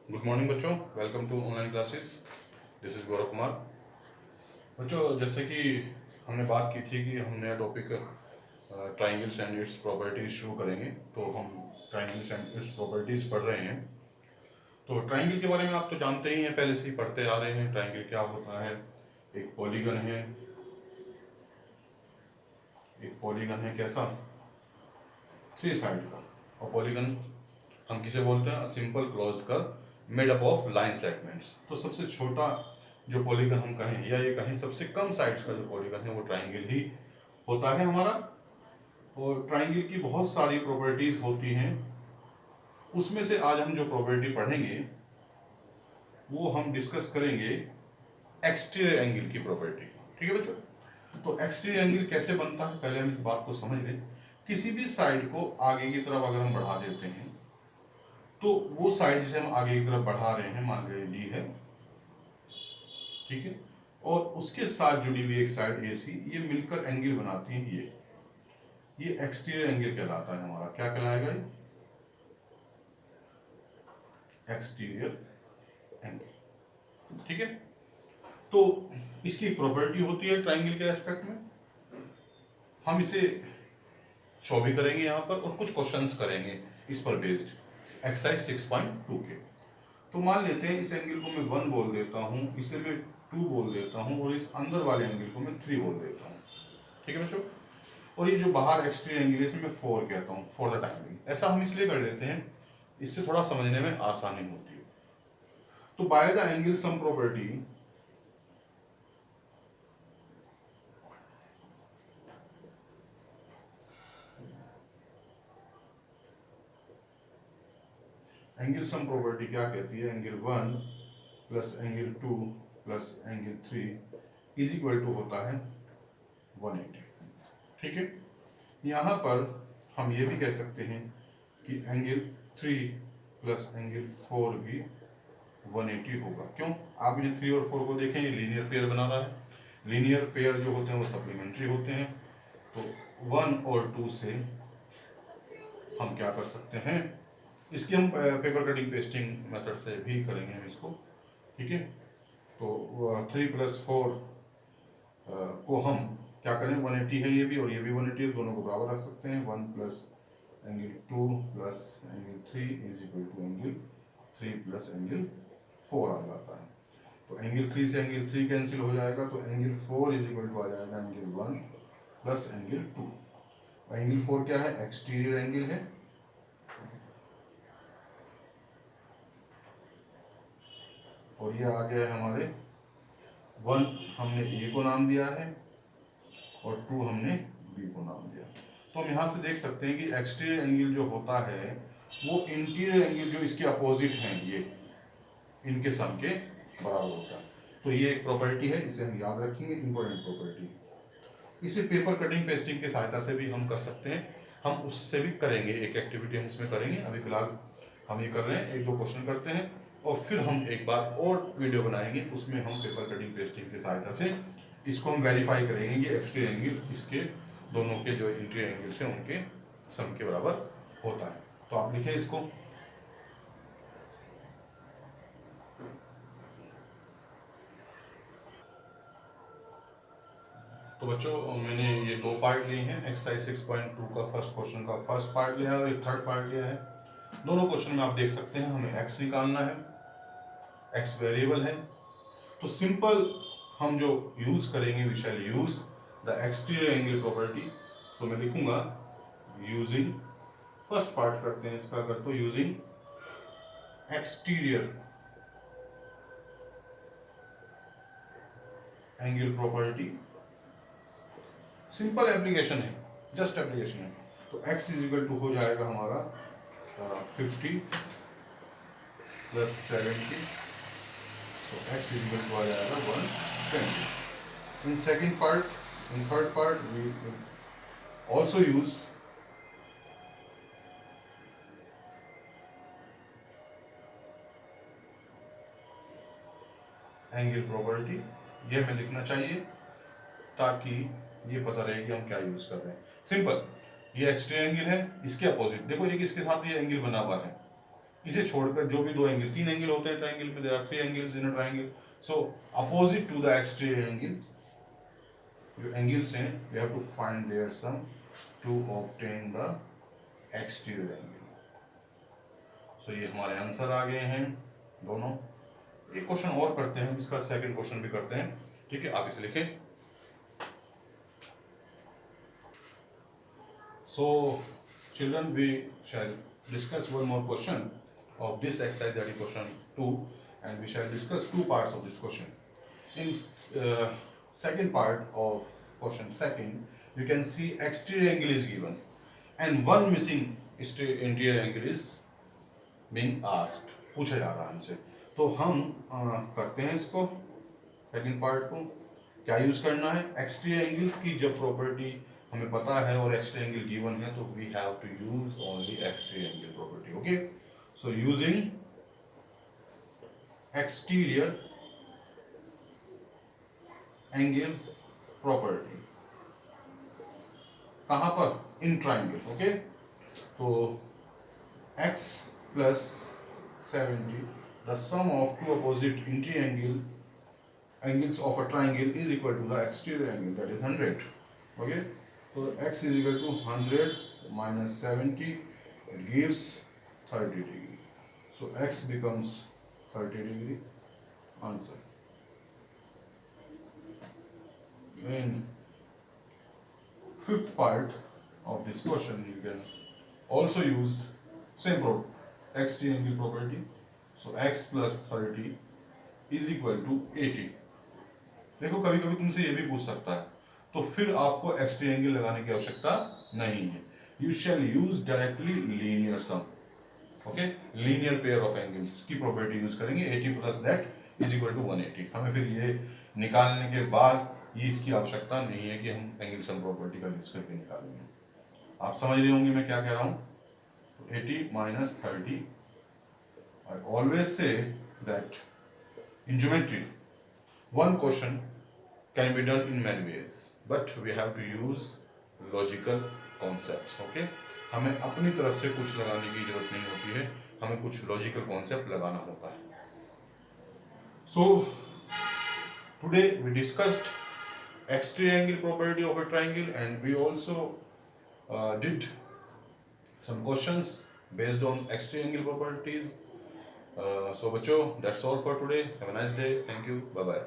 Good morning बच्चों, welcome to online classes. This is Gaurav Kumar. बच्चों, जैसे कि हमने बात की थी कि हम नया topic triangles and its properties शुरू करेंगे, तो हम ट्राइंगल्स एंड इट्स प्रॉपर्टीज पढ़ रहे हैं। तो ट्राइंगल के बारे में आप तो जानते ही हैं, पहले से ही पढ़ते आ रहे हैं। ट्राइंगल क्या होता है? एक पॉलीगन है। एक पॉलीगन है कैसा? 3 साइड का। और पॉलीगन हम किसे बोलते हैं? Simple closed curve made up of line segments. तो सबसे छोटा जो पॉलीगन हम कहें, या ये कहें सबसे कम साइड्स का जो पॉलीगन है, वो ट्राइंगल ही होता है हमारा। और ट्राइंगल की बहुत सारी प्रॉपर्टीज होती हैं। उसमें से आज हम जो प्रॉपर्टी पढ़ेंगे वो हम डिस्कस करेंगे एक्सटीरियर एंगल की प्रॉपर्टी। ठीक है बच्चों? तो एक्सटीरियर एंगल कैसे बनता है, पहले हम इस बात को समझ लें। किसी भी साइड को आगे की तरफ अगर हम बढ़ा देते हैं, तो वो साइड जिसे हम आगे की तरफ बढ़ा रहे हैं, मान लीजिए डी है, ठीक है, और उसके साथ जुड़ी हुई एक साइड ए सी, ये मिलकर एंगल बनाती है। ये एक्सटीरियर एंगल कहलाता है हमारा। क्या कहलाएगा? ये एक्सटीरियर एंगल। ठीक है। तो इसकी एक प्रॉपर्टी होती है ट्राइंगल के एस्पेक्ट में। हम इसे शो भी करेंगे यहाँ पर, और कुछ क्वेश्चंस करेंगे इस पर बेस्ड, एक्सरसाइज 6.2 के। तो मान लेते हैं इस एंगल को मैं 1 बोल देता हूँ, इसे मैं 2 बोल देता हूँ, और इस अंदर वाले एंगल को मैं 3 बोल देता हूँ। ठीक है बच्चों? और ये जो बाहर एक्सटीरियर एंगल है, इसे मैं 4 कहता हूँ फॉर द टाइम बिंग। ऐसा हम इसलिए कर लेते हैं, इससे थोड़ा समझने में आसानी होती है। तो by the angle sum property, angle sum property क्या कहती है? Angle 1 plus angle 2 plus angle 3 is equal to होता है 180। ठीक है। यहाँ पर हम ये भी कह सकते हैं कि एंगल 3 प्लस एंगल 4 भी 180 होगा। क्यों? आप ये 3 और 4 को देखें, ये लीनियर पेयर बना रहा है। लीनियर पेयर जो होते हैं वो सप्लीमेंट्री होते हैं। तो 1 और 2 से हम क्या कर सकते हैं, इसकी हम पेपर कटिंग पेस्टिंग मेथड से भी करेंगे हम इसको। ठीक है। तो 3 प्लस 4 को हम क्या करें, 180 है ये भी और ये भी 180 है, दोनों को बराबर रख सकते हैं। 1 plus angle 2 plus angle 3 is equal to angle 3 plus angle 4 आ जाता है। तो एंगल 3 से एंगल 3 कैंसिल हो जाएगा, तो एंगल 4 इज इक्वल टू आ जाएगा एंगल 1 प्लस एंगल 2। एंगल 4 क्या है? एक्सटीरियर एंगल है। और ये आ गया है हमारे 1 हमने ए को नाम दिया है और 2 हमने बी को नाम दिया। तो हम यहाँ से देख सकते हैं कि एक्सटीरियर एंगल जो होता है वो इंटीरियर एंगल जो इसके अपोजिट हैं, ये इनके सम के बराबर होता है। तो ये एक प्रॉपर्टी है, इसे हम याद रखेंगे, इंपॉर्टेंट प्रॉपर्टी। इसे पेपर कटिंग पेस्टिंग की सहायता से भी हम कर सकते हैं। हम उससे भी करेंगे, एक एक्टिविटी हम इसमें करेंगे। अभी फिलहाल हम ये कर रहे हैं, 1-2 क्वेश्चन करते हैं और फिर हम एक बार और वीडियो बनाएंगे, उसमें हम पेपर कटिंग पेस्टिंग की सहायता से इसको हम वेरीफाई करेंगे। ये एक्सटीरियर एंगल इसके दोनों के जो इंटीरियर एंगल्स हैं उनके सम के बराबर होता है। तो आप लिखें इसको। तो बच्चों, मैंने ये 2 पार्ट लिए हैं। एक्सरसाइज 6.2 का फर्स्ट क्वेश्चन का फर्स्ट पार्ट लिया है और एक थर्ड पार्ट लिया है। दोनों क्वेश्चन में आप देख सकते हैं हमें एक्स निकालना है, एक्स वेरिएबल है। तो सिंपल हम जो यूज करेंगे, we shall use the exterior angle property. So मैं लिखूंगा यूजिंग, फर्स्ट पार्ट करते हैं इसका, अगर तो using exterior angle property. Simple application है, जस्ट एप्लीकेशन है। तो x इज इक्वल टू हो जाएगा हमारा 50 plus 70। So x is equal to आ जाएगा 120। In second part, in third part we also use angle property. ये हमें लिखना चाहिए ताकि ये पता रहे कि हम क्या यूज कर रहे हैं। सिंपल, ये एक्सटीरियर एंगल है, इसके अपोजिट देखो, ये किसके साथ ये एंगल बना हुआ है, इसे छोड़कर जो भी दो एंगल, तीन एंगल होते हैं ट्राइंगल पे, there are three angles in a triangle, so opposite to the exterior angle, जो एंगल्स हैं we have to find their sum to obtain the exterior angle. So ये हमारे आंसर आ गए हैं दोनों। एक क्वेश्चन और करते हैं, इसका सेकंड क्वेश्चन भी करते हैं, ठीक है, आप इसे लिखें। So children, we shall discuss one more question of this exercise, that is question 2, and we shall discuss two parts of this question. In second part of question second, you can see exterior angle is given and one missing interior angle is being asked, पूछा जा रहा है हमसे। तो हम करते हैं इसको सेकंड पार्ट को। क्या यूज करना है, एक्सटीरियर एंगल की जब प्रॉपर्टी हमें पता है और एक्सटीरियर एंगल गिवन है तो we have to use only exterior angle property. Okay, so using exterior angle property, कहां पर, इन ट्राइंगल। ओके, तो x plus 70, the sum of two opposite interior angles of a triangle is equal to the exterior angle, that is 100. Okay, so x is equal to 100 minus 70, it gives 30 degree. So x becomes 30 degree. Answer. In fifth part of this question, you can also use same exterior angle property. So x plus 30 is equal to 80. देखो कभी कभी तुमसे ये भी पूछ सकता है, तो फिर आपको एक्सटीरियर एंगल लगाने की आवश्यकता नहीं है। You shall use directly linear sum. Okay, linear pair of angles की प्रॉपर्टी यूज करेंगे, 80 plus that is equal to 180। हमें फिर ये निकालने के बाद ये इसकी आवश्यकता नहीं है कि हम एंगल सम प्रॉपर्टी का यूज करके निकालेंगे। आप समझ रहे होंगे मैं क्या कह रहा हूँ। 80 minus 30, I always say that in geometry one question can be done in many ways, but we have to use logical concepts. Okay, हमें अपनी तरफ से कुछ लगाने की जरूरत नहीं होती है, हमें कुछ लॉजिकल कॉन्सेप्ट लगाना होता है। So today we discussed exterior angle property of a triangle, and we also did some questions based on exterior angle properties. So बच्चों, that's all for today. Have a nice day. Thank you. Bye bye.